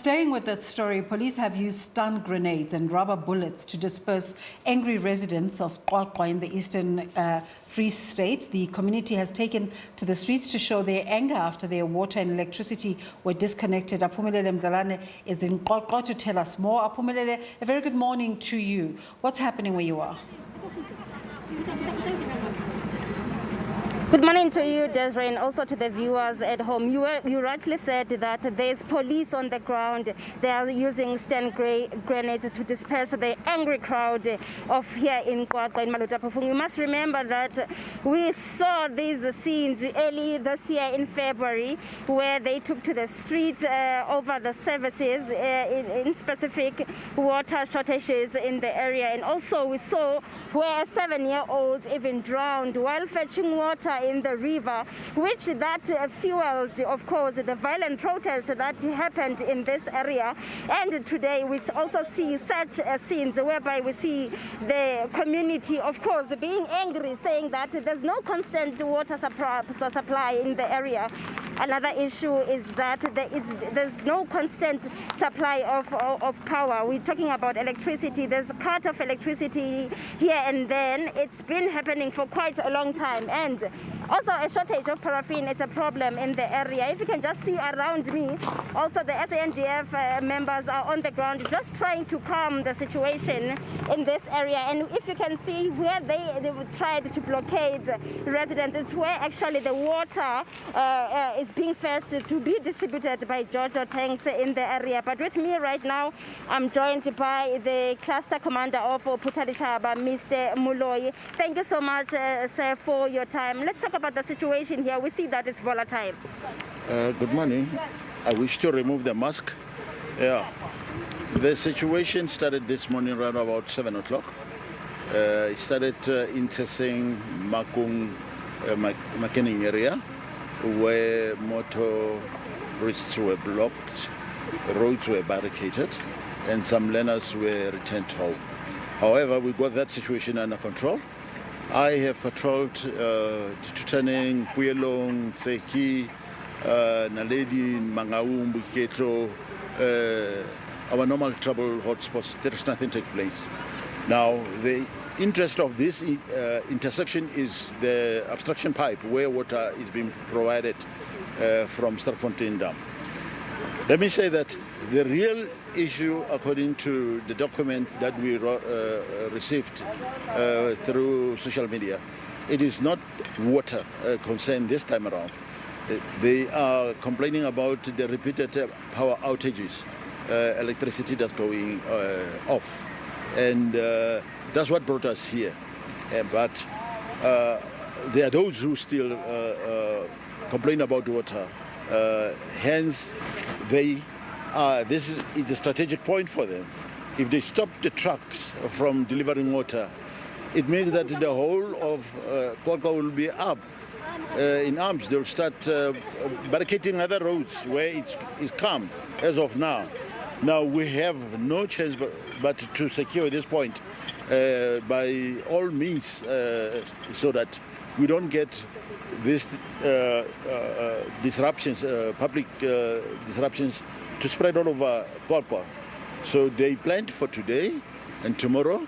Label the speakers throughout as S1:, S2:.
S1: Staying with that story, police have used stun grenades and rubber bullets to disperse angry residents of Qwaqwa in the eastern Free State. The community has taken to the streets to show their anger after their water and electricity were disconnected. Aphumelele Mdlalane is in Qwaqwa to tell us more. Aphumelele, a very good morning to you. What's happening where you are?
S2: Good morning to you, Desiree, and also to the viewers at home. You rightly said that there's police on the ground. They are using stun grenades to disperse the angry crowd of here in Qwaqwa, in Malutapufung. You must remember that we saw these scenes early this year in February, where they took to the streets over the services, in specific water shortages in the area. And also we saw where a 7-year-old even drowned while fetching water in the river, which that fueled, of course, the violent protests that happened in this area. And today we also see such scenes whereby we see the community, of course, being angry, saying that there's no constant water supply in the area. Another issue is that there's no constant supply of power. We're talking about electricity. There's a cut of electricity here and then. It's been happening for quite a long time. And also a shortage of paraffin is a problem in the area. If you can just see around me, also the SANDF members are on the ground just trying to calm the situation in this area. And if you can see where they tried to blockade residents, it's where actually the water is being fetched to be distributed by Jojo tanks in the area. But with me right now, I'm joined by the cluster commander of Putadichaba, Mr. Muloi. Thank you so much, sir, for your time. Let's talk about the situation here. We see that it's volatile.
S3: Good morning. I wish to remove the mask. Yeah. The situation started this morning around about 7 o'clock. It started in Teseng, Makung, Makening area, where motorists were blocked, roads were barricaded, and some learners were returned home. However, we got that situation under control. I have patrolled Tutaneng, Puelong, Tseki, Naledi, Mangaung, Buketlo, our normal trouble hotspots. There is nothing take place. Now, the interest of this intersection is the obstruction pipe where water is being provided from Sterkfontein Dam. Let me say that the real issue, according to the document that we received through social media, it is not water concern this time around. They are complaining about the repeated power outages, electricity that's going off. And that's what brought us here. But there are those who still complain about water. Hence, this is a strategic point for them. If they stop the trucks from delivering water, it means that the whole of Qwaqwa will be up in arms. They'll start barricading other roads where it's calm as of now. Now we have no chance but to secure this point by all means so that we don't get these disruptions, public disruptions to spread all over Qwaqwa. So they planned for today and tomorrow.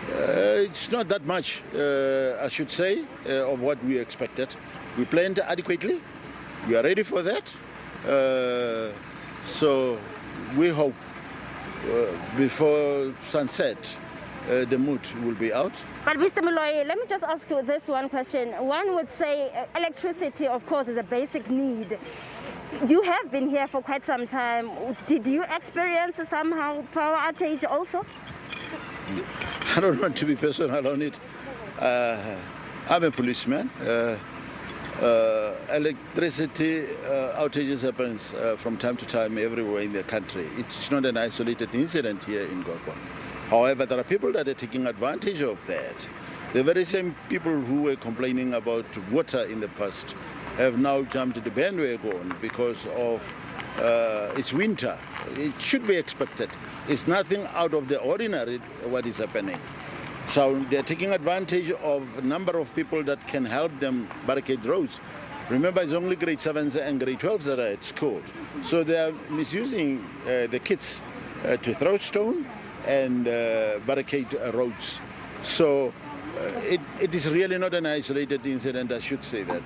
S3: It's not that much, I should say, of what we expected. We planned adequately. We are ready for that. So we hope before sunset the mood will be out.
S2: But Mr. Muloi, let me just ask you this one question. One would say electricity, of course, is a basic need. You have been here for quite some time. Did you experience somehow power outage also?
S3: I don't want to be personal on it. I'm a policeman. Electricity outages happens from time to time everywhere in the country. It's not an isolated incident here in Qwaqwa. However, there are people that are taking advantage of that. The very same people who were complaining about water in the past have now jumped the bandwagon because of it's winter. It should be expected. It's nothing out of the ordinary what is happening. So they're taking advantage of a number of people that can help them barricade roads. Remember, it's only grade 7s and grade 12s that are at school. So they are misusing the kids to throw stone and barricade roads. So it is really not an isolated incident, I should say that.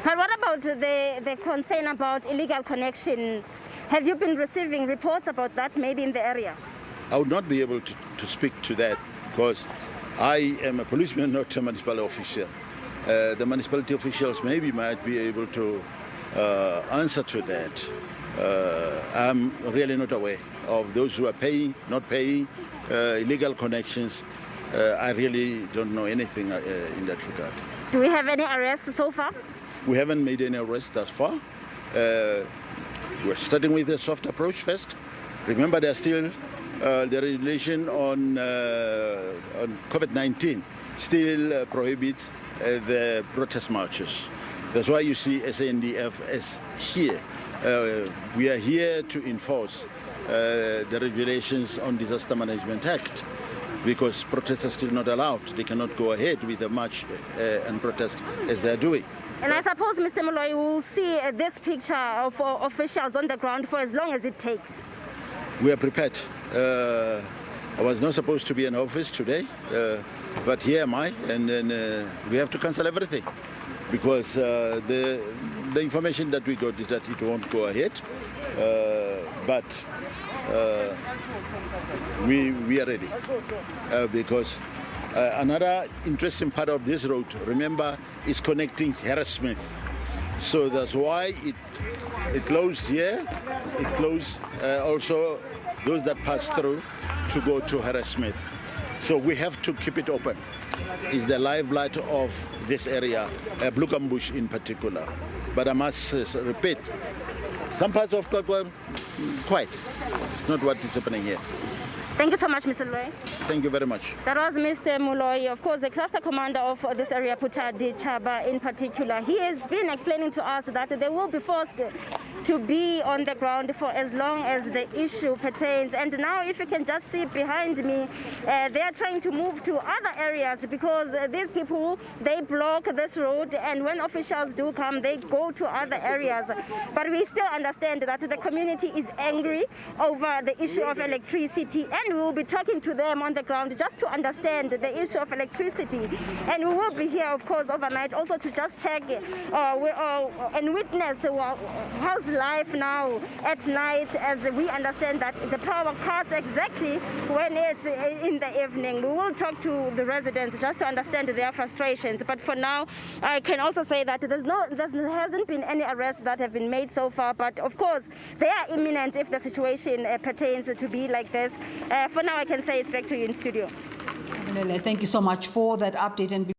S2: But what about the concern about illegal connections? Have you been receiving reports about that maybe in the area?
S3: I would not be able to speak to that because I am a policeman, not a municipal official. The municipality officials maybe might be able to answer to that. I'm really not aware of those who are paying, not paying, illegal connections. I really don't know anything in that regard.
S2: Do we have any arrests so far?
S3: We haven't made any arrests thus far. We're starting with a soft approach first. Remember, there's still the regulation on COVID-19 still prohibits the protest marches. That's why you see SANDF as here. We are here to enforce the regulations on Disaster Management Act because protests are still not allowed. They cannot go ahead with a march and protest as they're doing.
S2: And I suppose, Mr. Moloi, will see this picture of officials on the ground for as long as it takes.
S3: We are prepared. I was not supposed to be in office today, but here am I, and then we have to cancel everything because the information that we got is that it won't go ahead, but we are ready because another interesting part of this road, remember, is connecting Harrismith. So that's why it closed here. It closed also those that pass through to go to Harrismith. So we have to keep it open. It's the lifeblood of this area, Blukambush in particular. But I must repeat, some parts of Qwaqwa, quite. It's not what is happening here.
S2: Thank you so much, Mr. Moloi.
S3: Thank you very much.
S2: That was Mr. Moloi, of course, the cluster commander of this area, Putadi Chaba in particular. He has been explaining to us that they will be forced to be on the ground for as long as the issue pertains. And now, if you can just see behind me, they are trying to move to other areas because these people, they block this road, and when officials do come, they go to other areas. But we still understand that the community is angry over the issue of electricity, and we will be talking to them on the ground just to understand the issue of electricity. And we will be here, of course, overnight also to just check and witness how's life now at night, as we understand that the power cuts exactly when it's in the evening. We will talk to the residents just to understand their frustrations. But for now, I can also say that there hasn't been any arrests that have been made so far. But of course, they are imminent if the situation pertains to be like this. For now, I can say it's back to you in studio.
S1: Aphumelele, thank you so much for that update. And